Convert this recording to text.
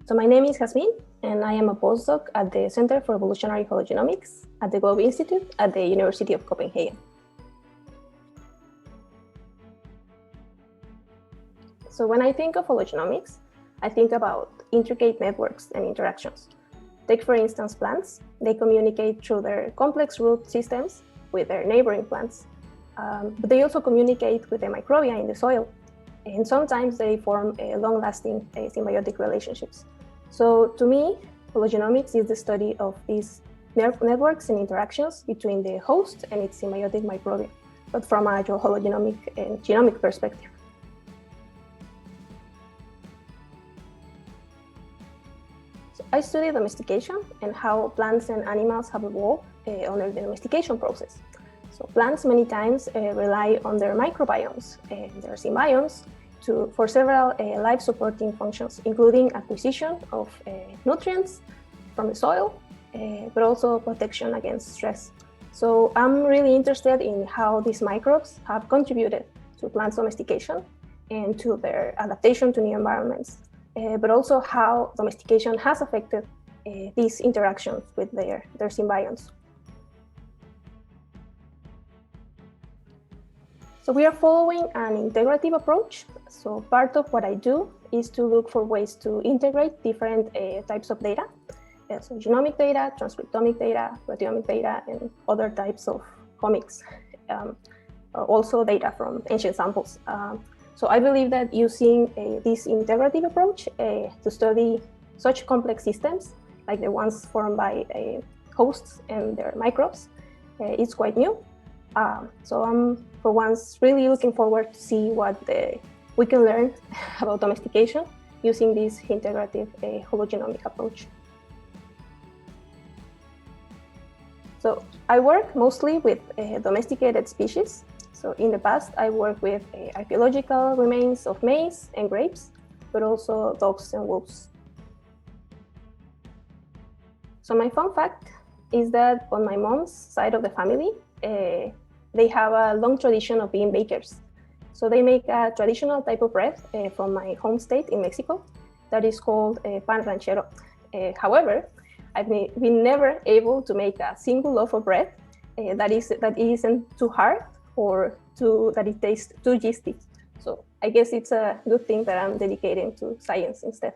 So my name is Jazmin, and I am a postdoc at the Center for Evolutionary Hologenomics at the Globe Institute at the University of Copenhagen. So when I think of hologenomics, I think about intricate networks and interactions. Take, for instance, plants. They communicate through their complex root systems with their neighboring plants, but they also communicate with the microbia in the soil. And sometimes they form long-lasting symbiotic relationships. So to me, hologenomics is the study of these networks and interactions between the host and its symbiotic microbia, but from a hologenomic and genomic perspective. So I study domestication and how plants and animals have evolved under the domestication process. So plants many times rely on their microbiomes and their symbionts for several life-supporting functions, including acquisition of nutrients from the soil, but also protection against stress. So I'm really interested in how these microbes have contributed to plants' domestication and to their adaptation to new environments, but also how domestication has affected these interactions with their symbionts. So we are following an integrative approach. So part of what I do is to look for ways to integrate different types of data. So genomic data, transcriptomic data, proteomic data, and other types of omics. Also data from ancient samples. So I believe that using this integrative approach to study such complex systems, like the ones formed by hosts and their microbes, is quite new. So I'm, for once, really looking forward to see what we can learn about domestication using this integrative hologenomic approach. So I work mostly with domesticated species. So in the past, I worked with archaeological remains of maize and grapes, but also dogs and wolves. So my fun fact is that on my mom's side of the family, they have a long tradition of being bakers. So they make a traditional type of bread from my home state in Mexico that is called pan ranchero. However, I've been never able to make a single loaf of bread that isn't too hard or that it tastes too yeasty. So I guess it's a good thing that I'm dedicating to science instead.